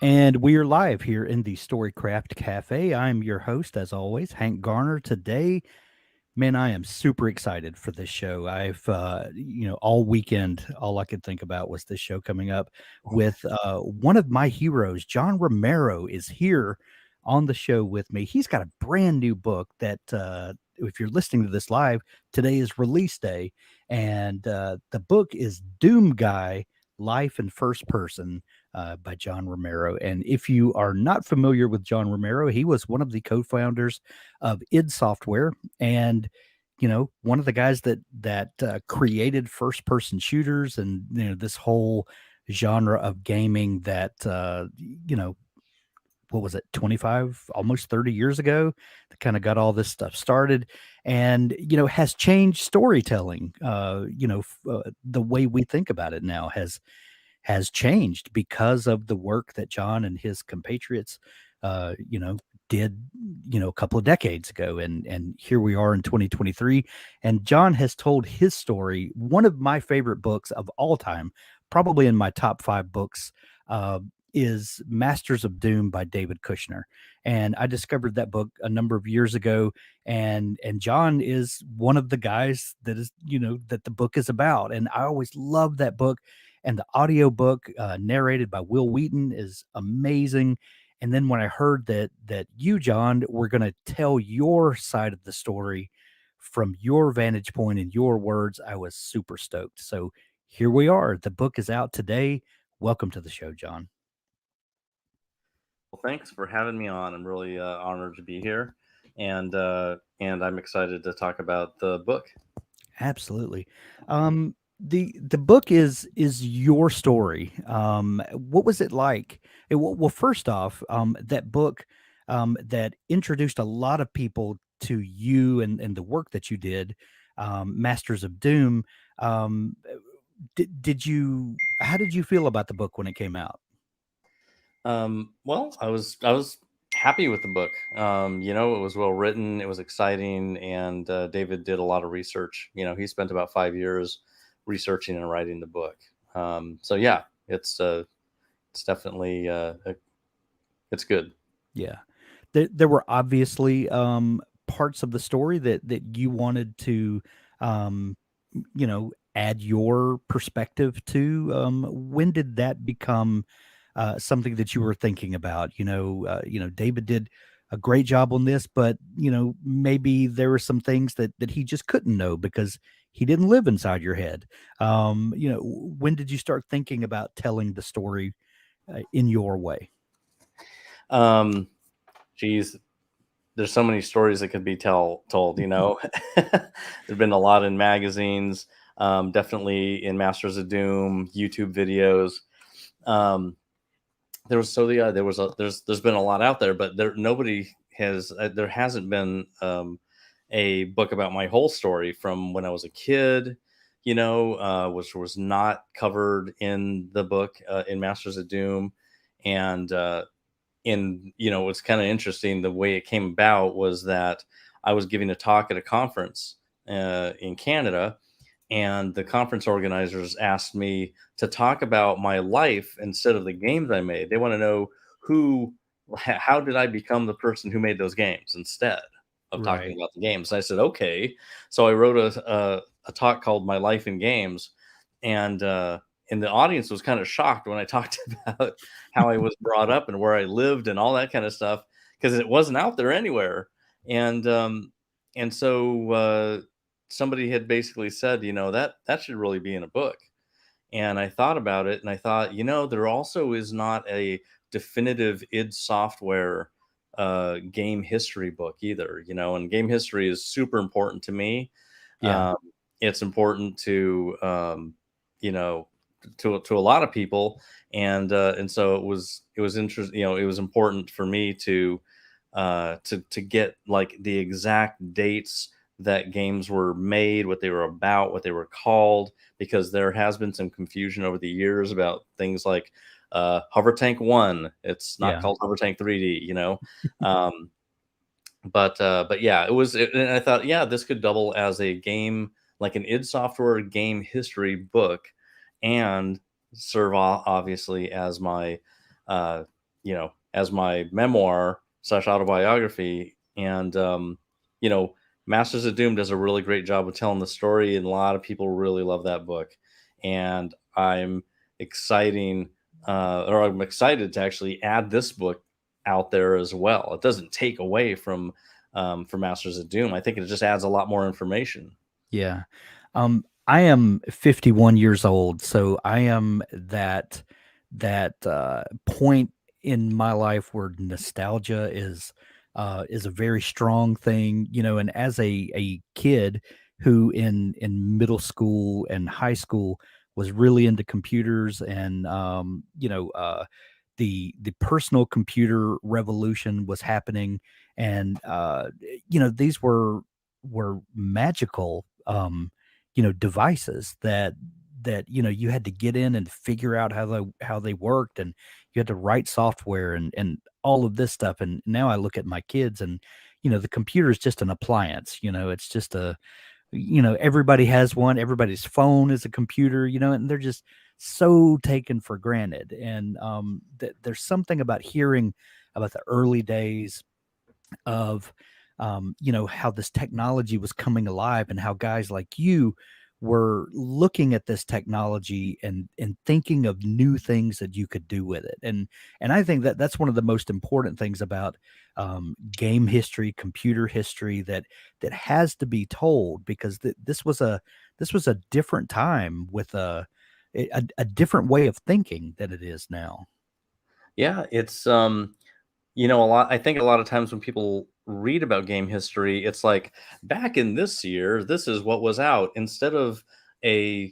And we are live here in the Storycraft Cafe. I'm your host, as always, Hank Garner. Today, man, I am super excited for this show. All weekend, all I could think about was this show coming up with one of my heroes, John Romero, is here on the show with me. He's got a brand new book that, if you're listening to this live, today is release day. And the book is Doom Guy Life in First Person by John Romero. And if you are not familiar with John Romero, he was one of the co founders of id Software and one of the guys that created first person shooters and this whole genre of gaming that what was it, 25, almost 30 years ago, that kind of got all this stuff started, and has changed storytelling. The way we think about it now has changed because of the work that John and his compatriots, uh, you know, did, a couple of decades ago. And here we are in 2023. And John has told his story, one of my favorite books of all time, probably in my top five books, uh, is Masters of Doom by David Kushner. And I discovered that book a number of years ago. And John is one of the guys that is, that the book is about. And I always loved that book, and the audiobook narrated by Will Wheaton is amazing. And then when I heard that you, John, were going to tell your side of the story from your vantage point and your words, I was super stoked. So here we are. The book is out today. Welcome to the show, John. Well, thanks for having me on. I'm really honored to be here, and I'm excited to talk about the book. Absolutely. The book is your story. What was it like? Well, first off, that book that introduced a lot of people to you and the work that you did, Masters of Doom. Um, did you? How did you feel about the book when it came out? Well, I was happy with the book. It was well written, it was exciting, and David did a lot of research. He spent about 5 years researching and writing the book. So yeah, it's definitely it's good. Yeah. There were obviously, parts of the story that you wanted to, add your perspective to. When did that become, something that you were thinking about? David did a great job on this, but, maybe there were some things that he just couldn't know because he didn't live inside your head. When did you start thinking about telling the story, in your way? Um, Geez, there's so many stories that could be told. There've been a lot in magazines, definitely in Masters of Doom, YouTube videos. Um, there's been a lot out there, but there hasn't been a book about my whole story from when I was a kid, which was not covered in the book, in Masters of Doom. And what's kind of interesting, the way it came about was that I was giving a talk at a conference in Canada, and the conference organizers asked me to talk about my life instead of the games I made. They want to know who, how did I become the person who made those games instead of talking Right. about the games. And I said, okay. So I wrote a talk called My Life in Games, and and the audience was kind of shocked when I talked about how I was brought up and where I lived and all that kind of stuff, because it wasn't out there anywhere. And so somebody had basically said, that should really be in a book. And I thought about it, and I thought, there also is not a definitive id Software game history book either. And game history is super important to me. Yeah. um, it's important to you know to a lot of people, and so it was interesting. It was important for me to get like the exact dates that games were made, what they were about, what they were called, because there has been some confusion over the years about things like Hover Tank 1. It's not Yeah. called Hover Tank 3D, Um, but yeah, and I thought, yeah, this could double as a game, like an id Software game history book, and serve obviously as my uh, as my memoir slash autobiography. And you know, Masters of Doom does a really great job of telling the story, and a lot of people really love that book. And exciting, I'm excited to actually add this book out there as well. It doesn't take away from Masters of Doom. I think it just adds a lot more information. Yeah. I am 51 years old, so I am that point in my life where nostalgia is a very strong thing, and as a kid who in middle school and high school was really into computers and the personal computer revolution was happening, and these were magical, devices that you had to get in and figure out how they worked, and you had to write software and all of this stuff. And now I look at my kids, and the computer is just an appliance. It's just everybody has one. Everybody's phone is a computer, and they're just so taken for granted. And there's something about hearing about the early days of how this technology was coming alive, and how guys like you were looking at this technology and thinking of new things that you could do with it. And I think that that's one of the most important things about game history, computer history, that has to be told, because this was a different time with a different way of thinking than it is now. Yeah, it's a lot. I think a lot of times when people read about game history, it's like back in this year, this is what was out, instead of a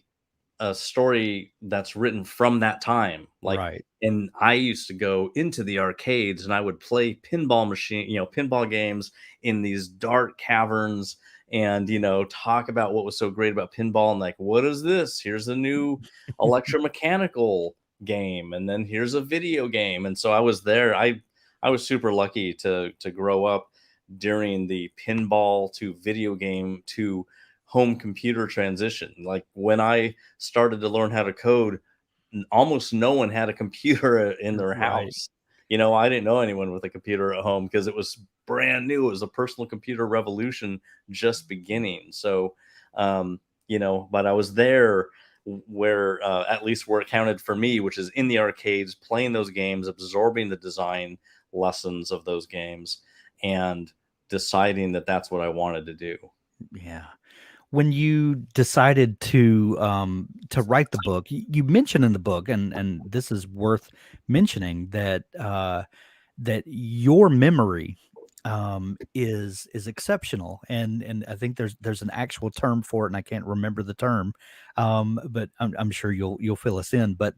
a story that's written from that time. Like, Right. and I used to go into the arcades and I would play pinball games in these dark caverns, and talk about what was so great about pinball, and like, what is this? Here's a new electromechanical game, and then here's a video game. And so I was there. I was super lucky to grow up during the pinball to video game to home computer transition. Like when I started to learn how to code, almost no one had a computer in their Right. house. I didn't know anyone with a computer at home because it was brand new. It was a personal computer revolution just beginning. So, but I was there where, at least where it counted for me, which is in the arcades, playing those games, absorbing the design lessons of those games, and deciding that that's what I wanted to do. Yeah. When you decided to write the book, you mentioned in the book, and this is worth mentioning, that your memory is exceptional, and I think there's an actual term for it, and I can't remember the term, but I'm sure you'll fill us in. But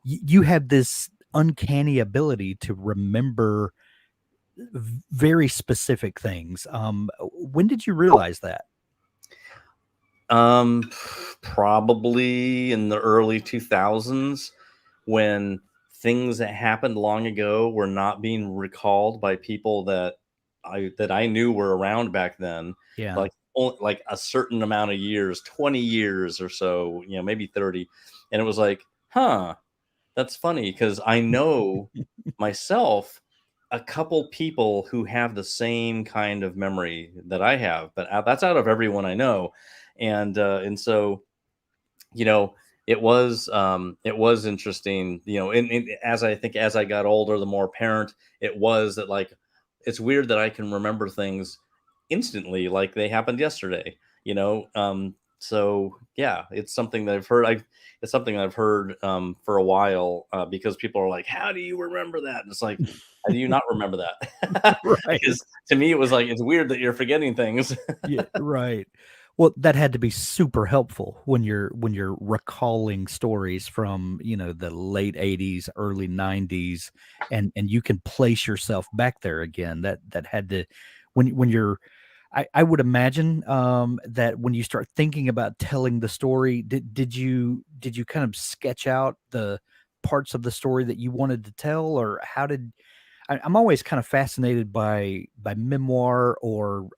you have this uncanny ability to remember very specific things. When did you realize that? Um, Probably in the early 2000s, when things that happened long ago were not being recalled by people that I knew were around back then, Yeah. like like a certain amount of years, 20 years or so, maybe 30. And it was like, huh, that's funny because I know myself a couple people who have the same kind of memory that I have, but that's out of everyone I know. And so, you know, it was interesting, and as I think as I got older, the more apparent it was that, like, it's weird that I can remember things instantly like they happened yesterday. So yeah, it's something I've heard for a while, because people are like, how do you remember that? And it's like, how do you not remember that? Right. Because to me it was like, it's weird that you're forgetting things. Yeah, right. Well, that had to be super helpful when you're recalling stories from, the late '80s, early '90s, and you can place yourself back there again. That had to when you're I would imagine, that when you start thinking about telling the story, did you kind of sketch out the parts of the story that you wanted to tell, or how did I'm always kind of fascinated by memoir or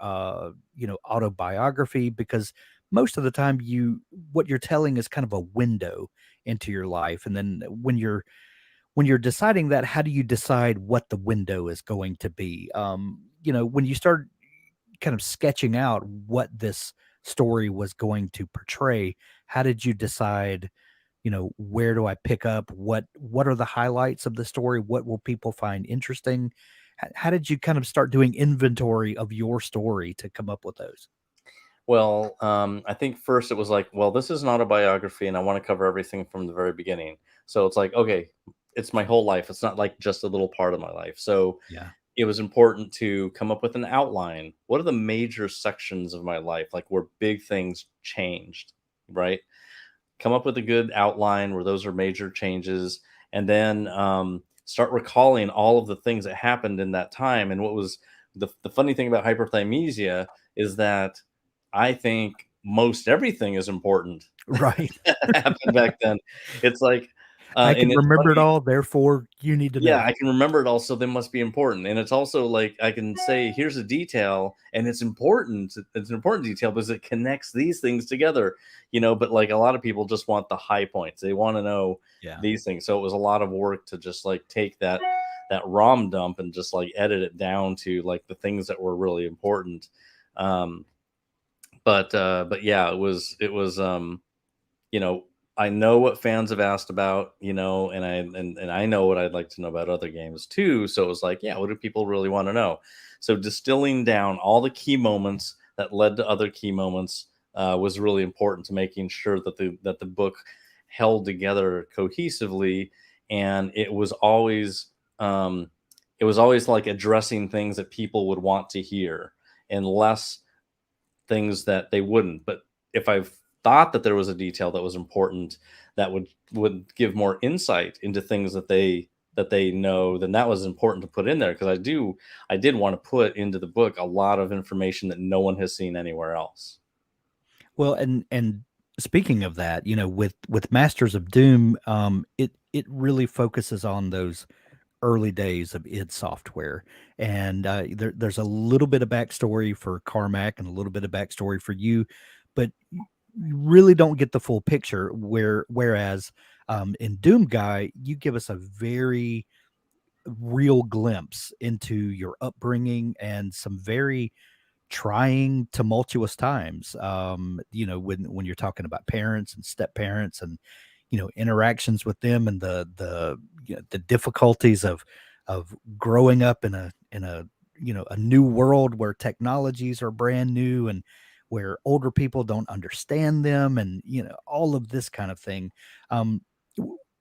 autobiography, because most of the time what you're telling is kind of a window into your life, and then when you're deciding that, how do you decide what the window is going to be? When you start kind of sketching out what this story was going to portray, how did you decide, where do I pick up? What are the highlights of the story? What will people find interesting? How did you kind of start doing inventory of your story to come up with those? Well, I think first it was like, well, this is an autobiography, and I want to cover everything from the very beginning. So it's like, okay, it's my whole life. It's not like just a little part of my life. So Yeah. it was important to come up with an outline. What are the major sections of my life, like where big things changed, right? Come up with a good outline where those are major changes, and then start recalling all of the things that happened in that time. And what was the funny thing about hyperthymesia is that I think most everything is important Right. that happened back then. It's like, I and can it's remember it funny. all, therefore you need to Yeah, know I it. can remember it all, so they must be important. And it's also like I can say, here's a detail, and it's important. It's an important detail because it connects these things together, But like a lot of people just want the high points. They want to know Yeah. these things. So it was a lot of work to just like take that ROM dump and just like edit it down to like the things that were really important. Um, but yeah, it was you know, I know what fans have asked about, and I know what I'd like to know about other games too. So it was like, yeah, what do people really want to know? So distilling down all the key moments that led to other key moments was really important to making sure that the book held together cohesively, and um, it was always like addressing things that people would want to hear, and less things that they wouldn't. But if I thought that there was a detail that was important that would give more insight into things that they know, then that was important to put in there, because I did want to put into the book a lot of information that no one has seen anywhere else. Well, and speaking of that, with Masters of Doom, it really focuses on those early days of id Software, and there's a little bit of backstory for Carmack and a little bit of backstory for you, but you really don't get the full picture. Whereas in Doom Guy, you give us a very real glimpse into your upbringing and some very trying, tumultuous times. When you're talking about parents and step parents and interactions with them and the difficulties of growing up in a a new world where technologies are brand new and where older people don't understand them and all of this kind of thing. um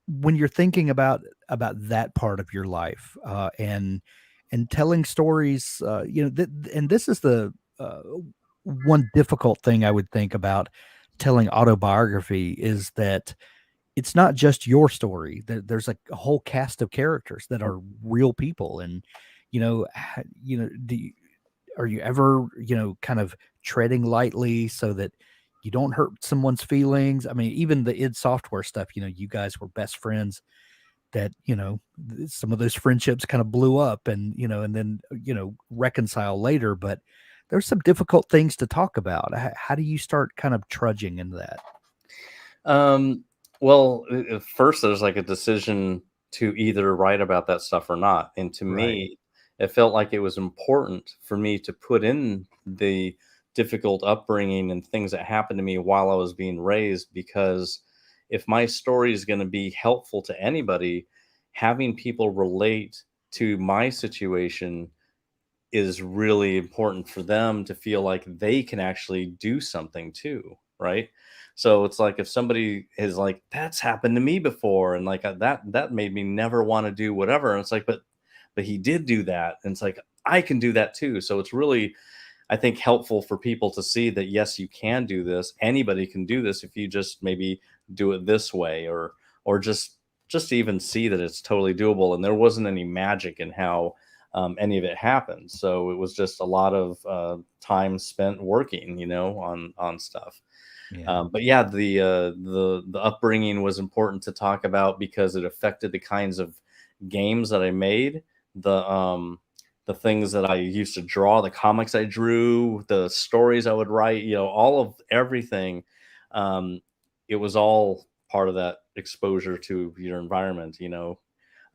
when you're thinking about that part of your life, and telling stories, and this is the uh, one difficult thing I would think about telling autobiography is that it's not just your story. There's a whole cast of characters that are real people, and are you ever kind of treading lightly so that you don't hurt someone's feelings? I mean, even the id Software stuff. You guys were best friends that some of those friendships kind of blew up and and then reconcile later, but there's some difficult things to talk about. How do you start kind of trudging into that? Um, well, at first there's like a decision to either write about that stuff or not. And to Right. me, it felt like it was important for me to put in the difficult upbringing and things that happened to me while I was being raised, because if my story is going to be helpful to anybody, having people relate to my situation is really important for them to feel like they can actually do something too, right? So it's like if somebody is like, "That's happened to me before," and like that made me never want to do whatever. And it's like, but he did do that, and it's like I can do that too. So it's really, I think, helpful for people to see that yes, you can do this. Anybody can do this if you just maybe do it this way, or just even see that it's totally doable. And there wasn't any magic in how any of it happened. So it was just a lot of time spent working, on stuff. Yeah. But yeah, the upbringing was important to talk about because it affected the kinds of games that I made, the things that I used to draw, the comics I drew, the stories I would write, all of everything. Um, it was all part of that exposure to your environment.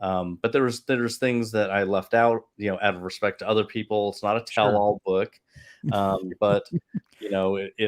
But there's things that I left out, out of respect to other people. It's not a Sure. tell-all book, but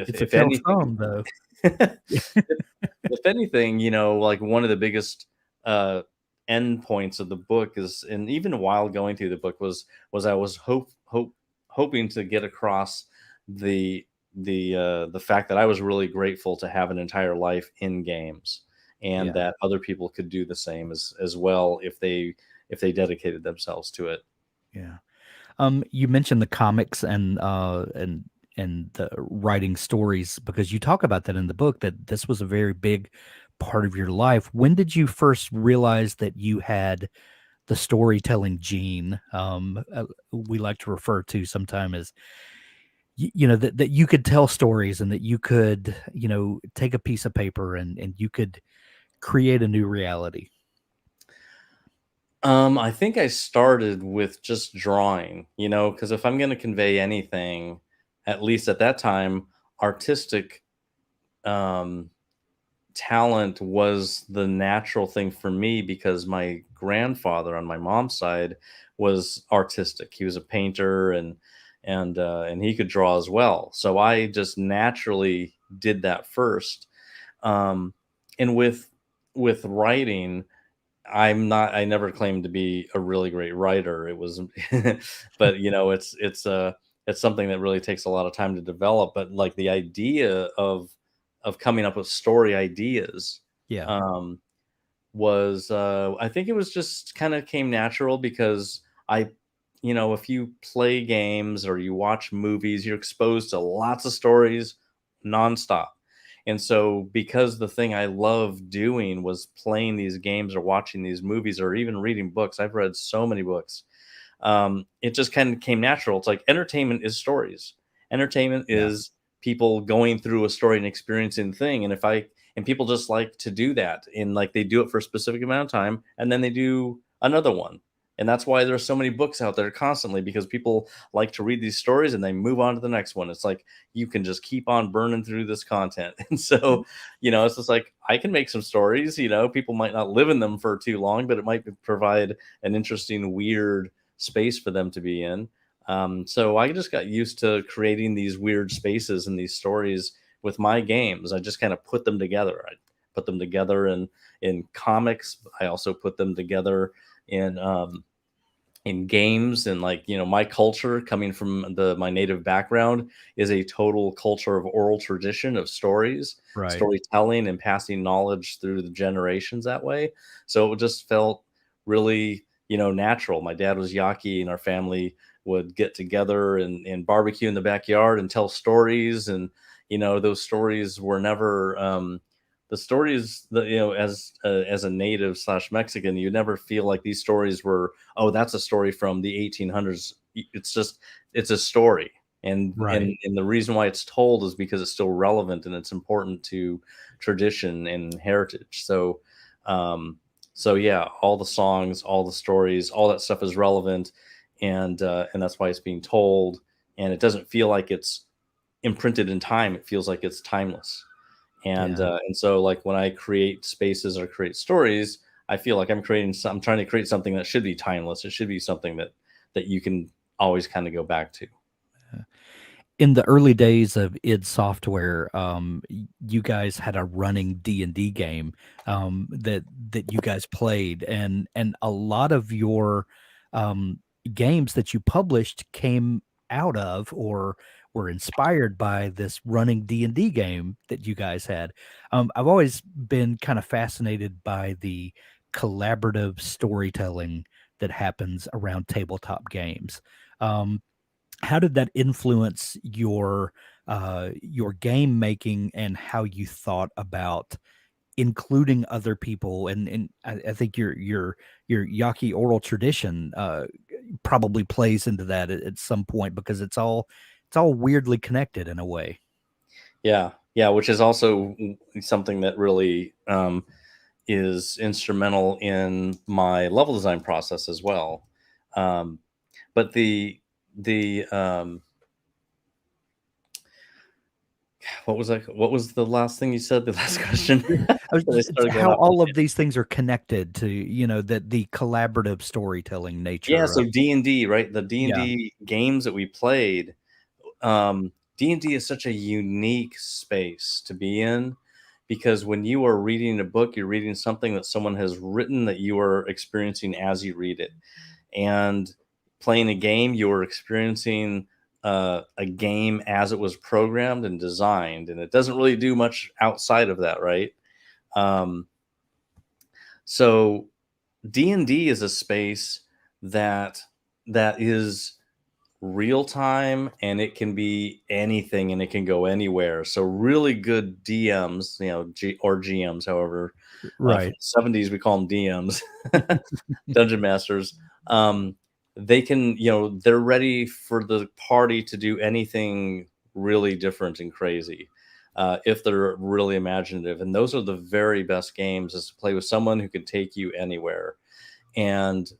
It's a if tell anything, some though. if anything, like one of the biggest uh, end points of the book is, and even while going through the book was I was hoping to get across the the fact that I was really grateful to have an entire life in games, and Yeah, that other people could do the same as well if they dedicated themselves to it. yeah. You mentioned the comics and the writing stories because you talk about that in the book that this was a very big part of your life. When did you first realize that you had the storytelling gene? We like to refer to sometime as that you could tell stories and that you could take a piece of paper and you could create a new reality. I think I started with just drawing, because if I'm going to convey anything, at least at that time, artistic um, talent was the natural thing for me because my grandfather on my mom's side was artistic. He was a painter and he could draw as well. So I just naturally did that first. Um, and with writing, I never claimed to be a really great writer. It was but it's something that really takes a lot of time to develop, but like the idea of coming up with story ideas Yeah, um was I think it was just kind of came natural because I if you play games or you watch movies, you're exposed to lots of stories nonstop. And so because the thing I love doing was playing these games or watching these movies or even reading books, I've read so many books. It just kind of came natural. It's like entertainment is stories. Entertainment yeah. is people going through a story and experiencing the thing. And people just like to do that. And like they do it for a specific amount of time and then they do another one. And that's why there's so many books out there constantly because people like to read these stories and they move on to the next one. It's like you can just keep on burning through this content. And so, it's just like I can make some stories, people might not live in them for too long, but it might provide an interesting, weird space for them to be in. So I just got used to creating these weird spaces and these stories with my games. I just kind of put them together. I put them together in comics. I also put them together in in games and like my culture coming from the my native background is a total culture of oral tradition of stories, Right. storytelling, and passing knowledge through the generations that way. So it just felt really natural. My dad was Yaki and our family would get together and barbecue in the backyard and tell stories, and those stories were never the stories that as a native slash Mexican, you never feel like these stories were, oh, that's a story from the 1800s. It's just it's a story, Right. and the reason why it's told is because it's still relevant and it's important to tradition and heritage. Um, so yeah, all the songs, all the stories, all that stuff is relevant, and that's why it's being told, and it doesn't feel like it's imprinted in time. It feels like it's timeless. Yeah. And so like when I create spaces or create stories, I feel like I'm trying to create something that should be timeless. It should be something that you can always kind of go back to. In the early days of id Software, you guys had a running D&D game that you guys played, and a lot of your um, games that you published came out of or were inspired by this running D&D game that you guys had. I've always been kind of fascinated by the collaborative storytelling that happens around tabletop games. Um, how did that influence your game making and how you thought about including other people? And I think your Yaki oral tradition probably plays into that at some point because it's all weirdly connected in a way. Yeah. Yeah, which is also something that really is instrumental in my level design process as well. Um, but the What was that? What was the last thing you said? The last question? I was I it's started going how off on all a of tangent. these things are connected to, that the collaborative storytelling Yeah, nature so of. D&D, right? The Yeah, D&D games that we played, D&D is such a unique space to be in because when you are reading a book, you're reading something that someone has written that you are experiencing as you read it. And playing a game, you're experiencing a game as it was programmed and designed, and it doesn't really do much outside of that, right? Um, so D&D is a space that is real time, and it can be anything and it can go anywhere. So really good DMs, or GMs, however, from right, the 70s we call them DMs, dungeon masters. um, they can, they're ready for the party to do anything really different and crazy, if they're really imaginative. And those are the very best games, is to play with someone who can take you anywhere. And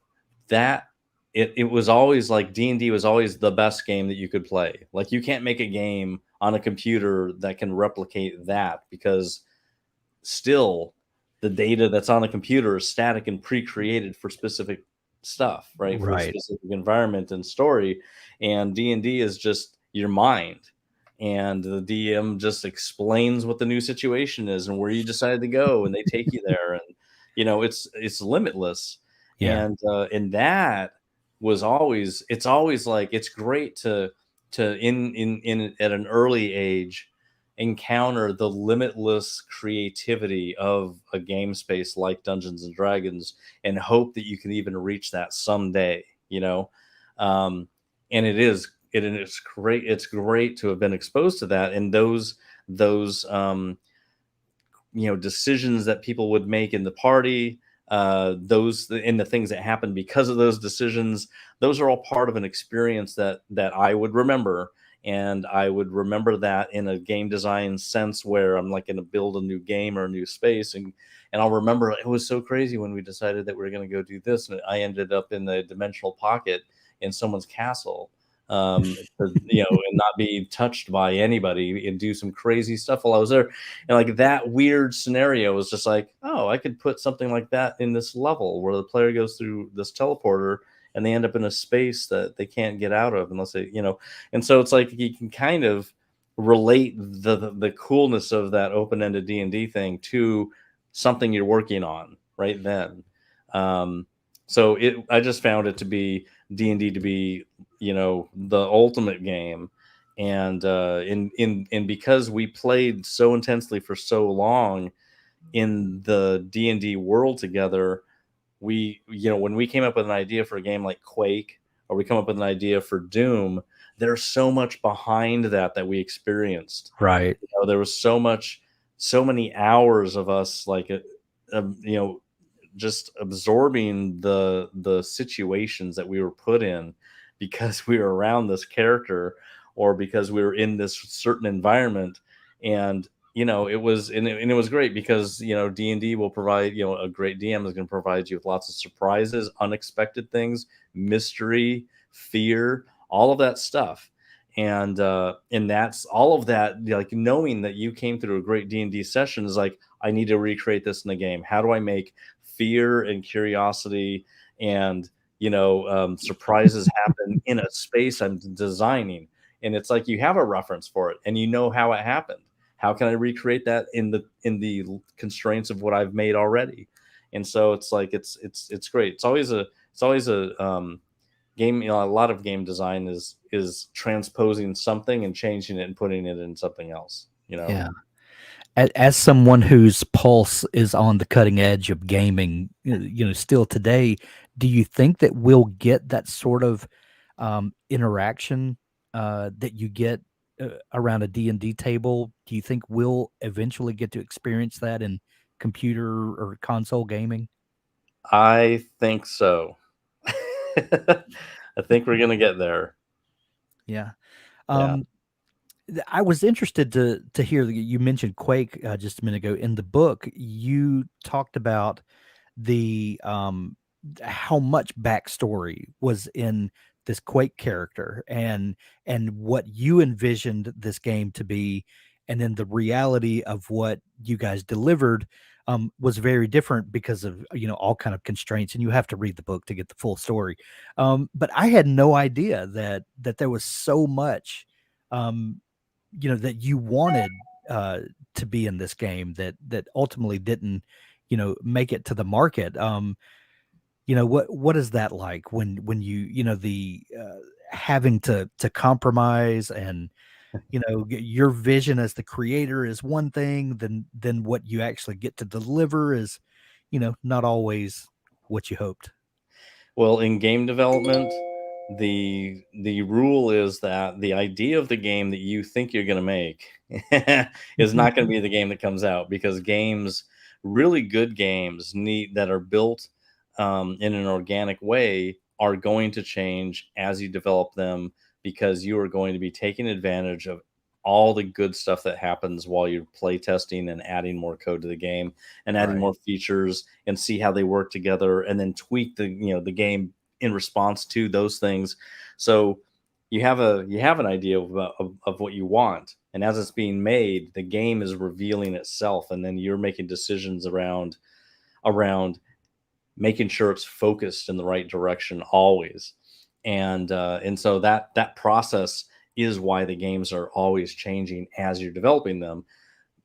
that it was always like D&D was always the best game that you could play. Like, you can't make a game on a computer that can replicate that, because still the data that's on a computer is static and pre-created for specific stuff, right? For a right, specific environment and story. And D&D is just your mind. And the DM just explains what the new situation is and where you decided to go, and they take you there. And it's limitless. yeah, And that was always it's always like, it's great to in at an early age encounter the limitless creativity of a game space like Dungeons and Dragons, and hope that you can even reach that someday, um, and it's great. It's great to have been exposed to that, and those decisions that people would make in the party, those and the things that happen because of those decisions, those are all part of an experience that I would remember. And I would remember that in a game design sense, where I'm like going to build a new game or a new space, and I'll remember it was so crazy when we decided that we were going to go do this, and I ended up in the dimensional pocket in someone's castle, and not be touched by anybody, and do some crazy stuff while I was there. And like, that weird scenario was just like, oh, I could put something like that in this level where the player goes through this teleporter and they end up in a space that they can't get out of unless they. And so it's like you can kind of relate the coolness of that open-ended D&D thing to something you're working on right then. Um, so I just found it to be D&D to be, the ultimate game. And in because we played so intensely for so long in the D&D world together, when we came up with an idea for a game like Quake, or we come up with an idea for Doom, there's so much behind that we experienced. right, There was so many hours of us, like, um, you know just absorbing the situations that we were put in, because we were around this character, or because we were in this certain environment. And it was great, because D&D will provide, a great DM is going to provide you with lots of surprises, unexpected things, mystery, fear, all of that stuff. And that's all of that, like, knowing that you came through a great D&D session is like, I need to recreate this in the game. How do I make fear and curiosity and surprises happen in a space I'm designing? And it's like, you have a reference for it and you know how it happened. How can I recreate that in the constraints of what I've made already? And so it's like, it's great. It's always a game. A lot of game design is transposing something and changing it and putting it in something else. yeah. As someone whose pulse is on the cutting edge of gaming, still today, do you think that we'll get that sort of interaction that you get around a D&D table? Do you think we'll eventually get to experience that in computer or console gaming? I think so. I think we're gonna get there. Yeah. Yeah. Um, I was interested to hear that you mentioned Quake just a minute ago. In the book, you talked about the how much backstory was in this Quake character and what you envisioned this game to be, and then the reality of what you guys delivered was very different because of all kind of constraints, and you have to read the book to get the full story. But I had no idea that there was so much um, that you wanted uh, to be in this game that ultimately didn't make it to the market. What is that like when the having to compromise, and your vision as the creator is one thing, then what you actually get to deliver is not always what you hoped. Well, in game development, the rule is that the idea of the game that you think you're going to make is not going to be the game that comes out, because games, really good games, need that are built in an organic way, are going to change as you develop them, because you are going to be taking advantage of all the good stuff that happens while you're play testing and adding more code to the game and adding Right. more features, and see how they work together, and then tweak the game in response to those things. So you have an idea of what you want, and as it's being made, the game is revealing itself, and then you're making decisions around making sure it's focused in the right direction always. And so that process is why the games are always changing as you're developing them.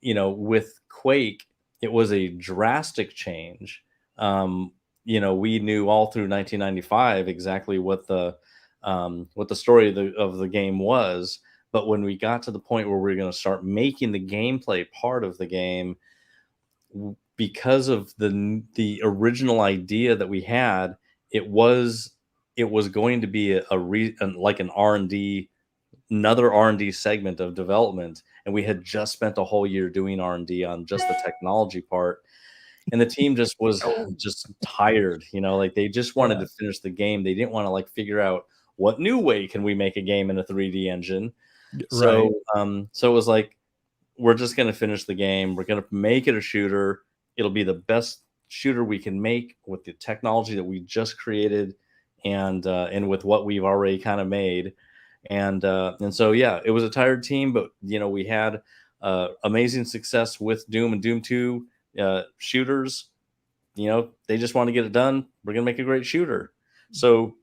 With Quake, it was a drastic change. We knew all through 1995 exactly what the story of the game was, but when we got to the point where we are going to start making the gameplay part of the game, because of the original idea that we had, it was going to be like an R&D, another R&D segment of development, and we had just spent a whole year doing R&D on just the technology part, and the team just was just tired, like they just wanted Yeah. to finish the game. They didn't want to like figure out what new way can we make a game in a 3D engine. Right. So it was like, we're just going to finish the game. We're going to make it a shooter. It'll be the best shooter we can make with the technology that we just created, and with what we've already kind of made. And so yeah, it was a tired team, but we had amazing success with Doom and Doom 2 shooters. They just want to get it done. We're going to make a great shooter. So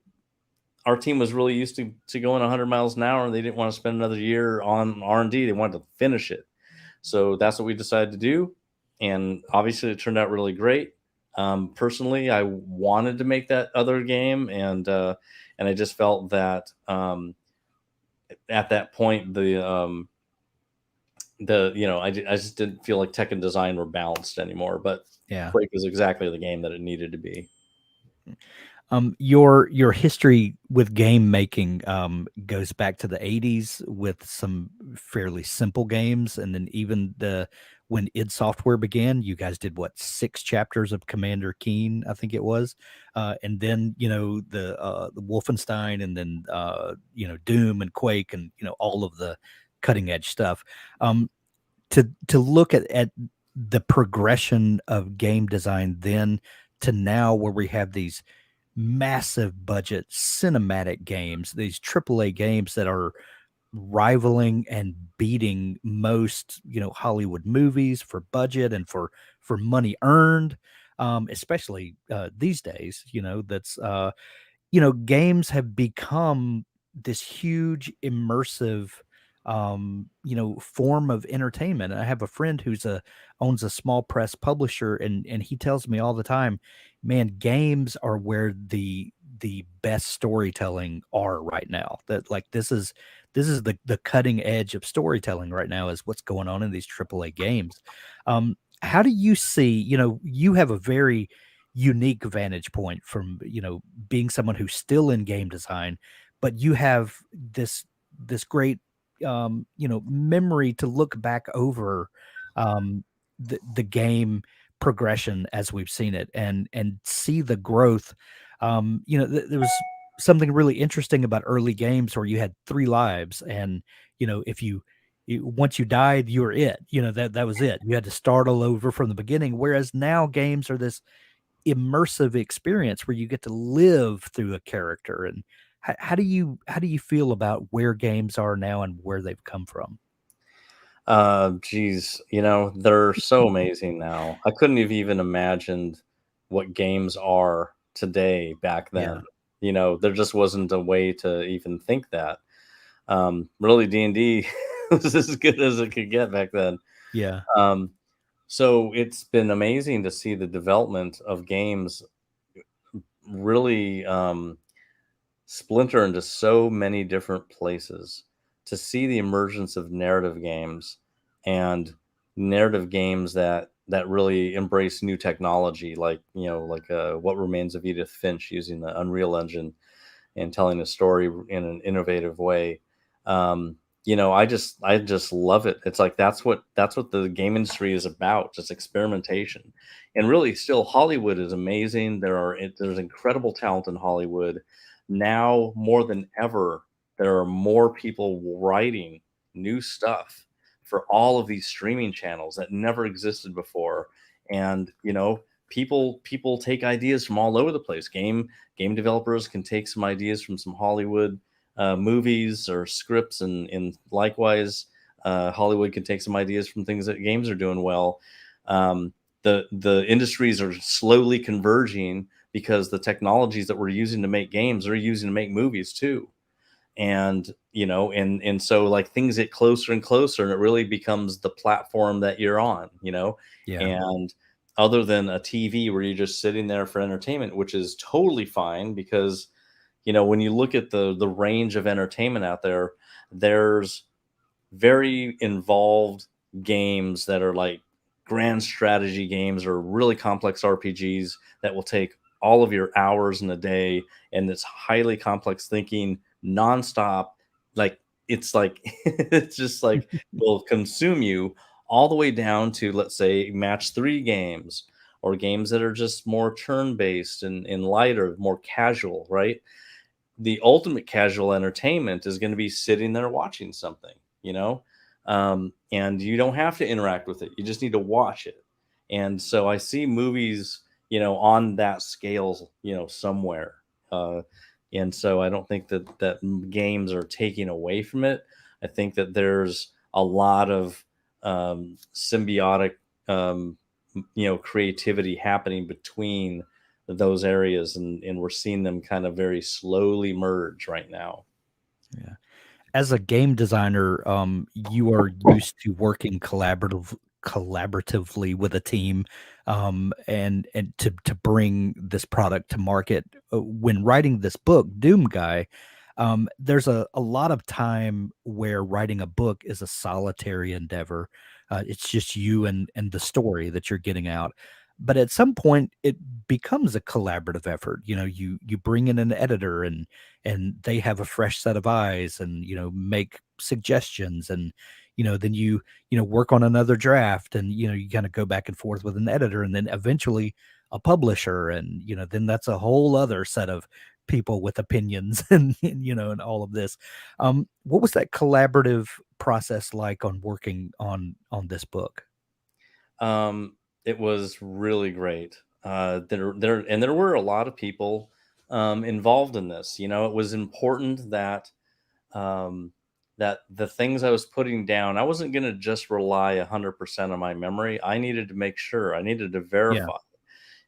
our team was really used to going 100 miles an hour, and they didn't want to spend another year on R&D. They wanted to finish it. So that's what we decided to do, and obviously it turned out really great. Personally, I wanted to make that other game, and I just felt that at that point I just didn't feel like tech and design were balanced anymore. But Yeah. Quake is exactly the game that it needed to be. Your history with game making goes back to the '80s with some fairly simple games, and then even the when id Software began, you guys did what, 6 chapters of Commander Keen, I think it was, and then the Wolfenstein, and then Doom and Quake, and all of the cutting edge stuff. Um, to look at the progression of game design then to now, where we have these massive budget cinematic games, these AAA games that are rivaling and beating most, Hollywood movies for budget and for money earned, especially these days. That's games have become this huge immersive form of entertainment. And I have a friend who's a owns a small press publisher, and he tells me all the time, man, games are where the best storytelling are right now. That, like, this is the cutting edge of storytelling right now, is what's going on in these AAA games. How do you see, you have a very unique vantage point from, being someone who's still in game design, but you have this great memory to look back over the game progression as we've seen it, and see the growth. There was something really interesting about early games where you had 3 lives, and if once you died, you were it. That was it. You had to start all over from the beginning. Whereas now games are this immersive experience where you get to live through a character. And how do you feel about where games are now and where they've come from? Geez, they're so amazing now. I couldn't have even imagined what games are today back then. Yeah, There just wasn't a way to even think that. Really, D&D was as good as it could get back then. yeah, Um, so it's been amazing to see the development of games really splinter into so many different places, to see the emergence of narrative games and narrative games that really embrace new technology, like What Remains of Edith Finch, using the Unreal Engine and telling a story in an innovative way. Um, I just love it. It's like that's what the game industry is about, just experimentation. And really, still, Hollywood is amazing. There's incredible talent in Hollywood now more than ever. There are more people writing new stuff for all of these streaming channels that never existed before. And people take ideas from all over the place. Game developers can take some ideas from some Hollywood movies or scripts, and likewise, Hollywood can take some ideas from things that games are doing well. The industries are slowly converging because the technologies that we're using to make games are using to make movies too. And so, like, things get closer and closer, and it really becomes the platform that you're on. yeah, And other than a TV where you're just sitting there for entertainment, which is totally fine, because when you look at the range of entertainment out there, there's very involved games that are like grand strategy games or really complex RPGs that will take all of your hours in a day, and it's highly complex thinking nonstop. Like, it's like it's just like will consume you, all the way down to, let's say, match three games, or games that are just more turn based and lighter, more casual, right? The ultimate casual entertainment is going to be sitting there watching something, you know, and you don't have to interact with it. You just need to watch it. And so I see movies, on that scale, somewhere. Uh, and so I don't think that games are taking away from it. I think that there's a lot of symbiotic, um, creativity happening between those areas, and we're seeing them kind of very slowly merge right now. yeah. As a game designer, you are used to working collaboratively with a team, and to bring this product to market. When writing this book, Doom Guy, there's a lot of time where writing a book is a solitary endeavor. It's just you and the story that you're getting out. But at some point, it becomes a collaborative effort. You bring in an editor, and they have a fresh set of eyes, and make suggestions, and then you work on another draft, and you kind of go back and forth with an editor, and then eventually a publisher, and then that's a whole other set of people with opinions, and all of this. What was that collaborative process like on working on this book? Um, it was really great. There were a lot of people involved in this. It was important um, that the things I was putting down, I wasn't going to just rely 100% on my memory. I needed to make sure. I needed to Yeah, verify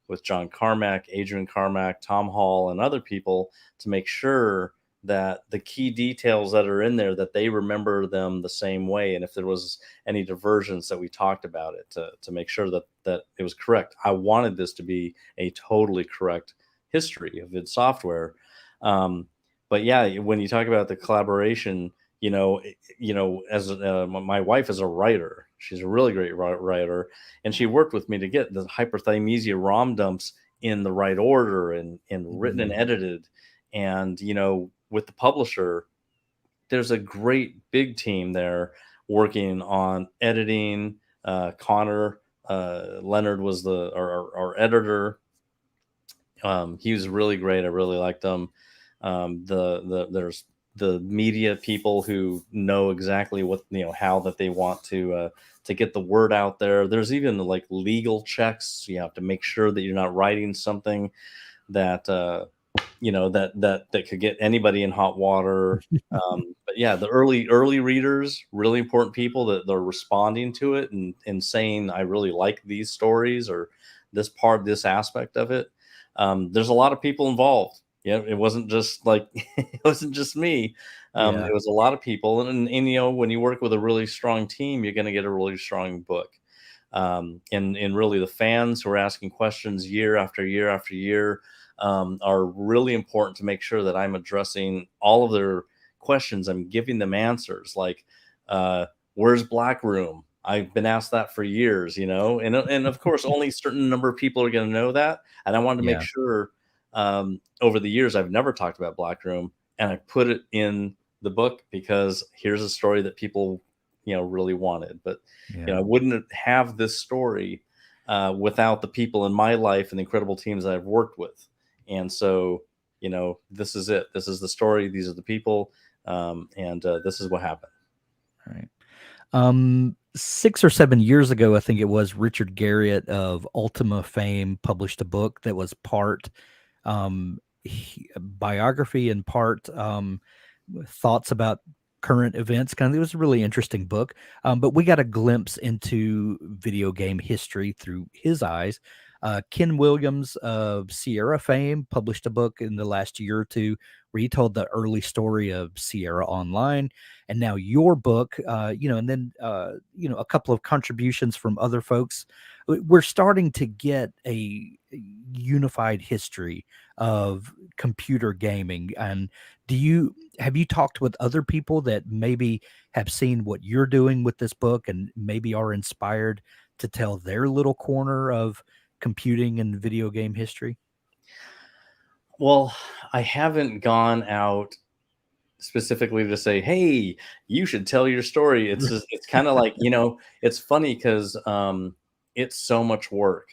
with John Carmack, Adrian Carmack, Tom Hall, and other people, to make sure that the key details that are in there, that they remember them the same way, and if there was any diversions, that we talked about it, to make sure that it was correct. I wanted this to be a totally correct history of id Software. Um, but yeah, when you talk about the collaboration, as my wife is a writer, she's a really great writer, and she worked with me to get the hyperthymesia ROM dumps in the right order, and written and mm, edited. And with the publisher, there's a great big team there working on editing. Connor Leonard was our editor. He was really great. I really liked him. There's the media people who know exactly what, how that they want to get the word out there. There's even like legal checks. You have to make sure that you're not writing something that that could get anybody in hot water. But yeah, the early readers, really important people that they're responding to it and saying, I really like these stories or this aspect of it. There's a lot of people involved. Yeah, it wasn't just like it wasn't just me. Yeah. It was a lot of people, and when you work with a really strong team, you're going to get a really strong book. And really the fans who are asking questions year after year after year are really important to make sure that I'm addressing all of their questions. I'm giving them answers like, where's Black Room? I've been asked that for years, and of course, only a certain number of people are going to know that. And I wanted to make Yeah. sure over the years, I've never talked about Black Room, and I put it in the book because here's a story that people, really wanted. But Yeah. I wouldn't have this story without the people in my life and the incredible teams that I've worked with. And so, this is it. This is the story. These are the people, and this is what happened. Right. 6 or 7 years ago, I think it was, Richard Garriott of Ultima fame published a book that was part, biography and part, thoughts about current events. It was a really interesting book. But we got a glimpse into video game history through his eyes. Ken Williams of Sierra fame published a book in the last year or two where he told the early story of Sierra Online, and now your book, and then a couple of contributions from other folks. We're starting to get a unified history of computer gaming. And have you talked with other people that maybe have seen what you're doing with this book and maybe are inspired to tell their little corner of computing and video game history? Well, I haven't gone out specifically to say, "Hey, you should tell your story." It's kind of like, it's funny because it's so much work.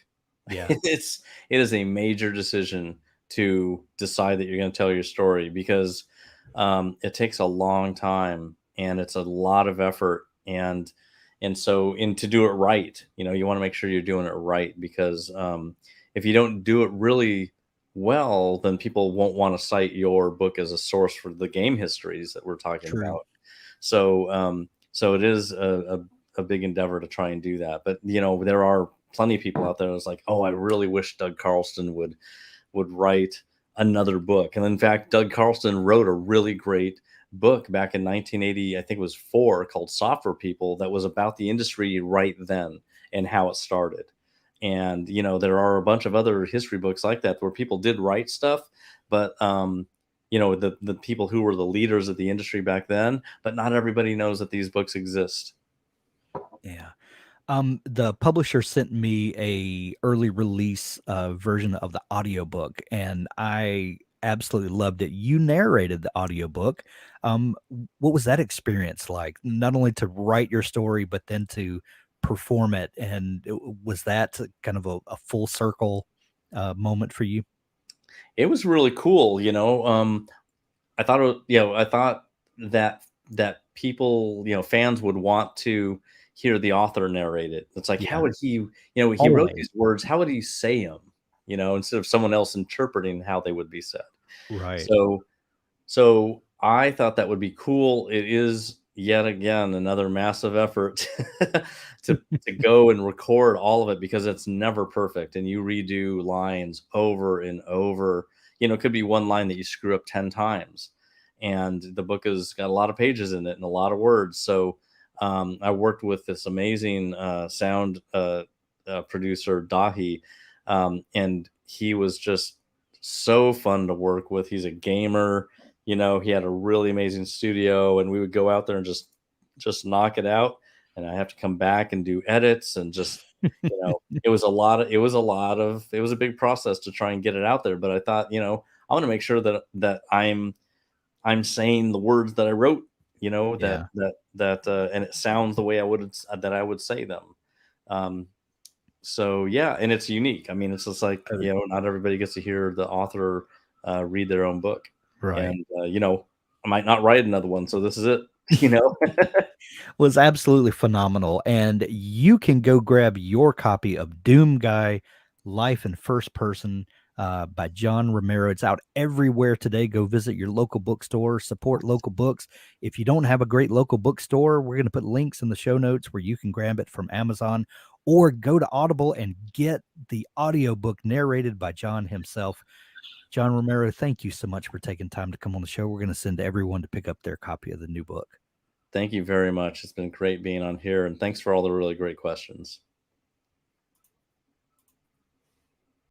Yeah, It is a major decision to decide that you're going to tell your story because it takes a long time and it's a lot of effort, and to do it right, you want to make sure you're doing it right because if you don't do it really well, then people won't want to cite your book as a source for the game histories that we're talking true. about. So it is a big endeavor to try and do that. But there are plenty of people out there that's like, oh, I really wish Doug Carlston would write another book. And in fact, Doug Carlston wrote a really great book back in 1980, I think it was four, called Software People, that was about the industry right then and how it started. And there are a bunch of other history books like that where people did write stuff, but the people who were the leaders of the industry back then, but not everybody knows that these books exist. Yeah. The publisher sent me a early release version of the audiobook, and I absolutely loved it. You narrated the audiobook. What was that experience like? Not only to write your story, but then to perform it. And was that kind of a full circle moment for you? It was really cool. I thought, I thought that people, fans would want to hear the author narrate it. It's like, how Yeah, would he wrote always. these words, how would he say them? Instead of someone else interpreting how they would be said. Right. So so I thought that would be cool. It is yet again another massive effort to go and record all of it because it's never perfect, and you redo lines over and over. It could be one line that you screw up 10 times, and the book has got a lot of pages in it and a lot of words. So I worked with this amazing sound producer, Dahi, and he was just so fun to work with. He's a gamer. He had a really amazing studio, and we would go out there and just knock it out. And I have to come back and do edits and just, it was a big process to try and get it out there. But I thought, I want to make sure that I'm saying the words that I wrote, Yeah. and it sounds the way I would say them. Um, so yeah, and it's unique. I mean, it's just like, Uh, not everybody gets to hear the author read their own book, right. and I might not write another one, so this is it. you know Was absolutely phenomenal. And you can go grab your copy of Doom Guy Life in First Person by John Romero. It's out everywhere today. Go visit your local bookstore, support local books. If you don't have a great local bookstore, we're going to put links in the show notes where you can grab it from Amazon or go to Audible and get the audiobook narrated by John himself. John Romero, thank you so much for taking time to come on the show. We're going to send everyone to pick up their copy of the new book. Thank you very much. It's been great being on here, and thanks for all the really great questions.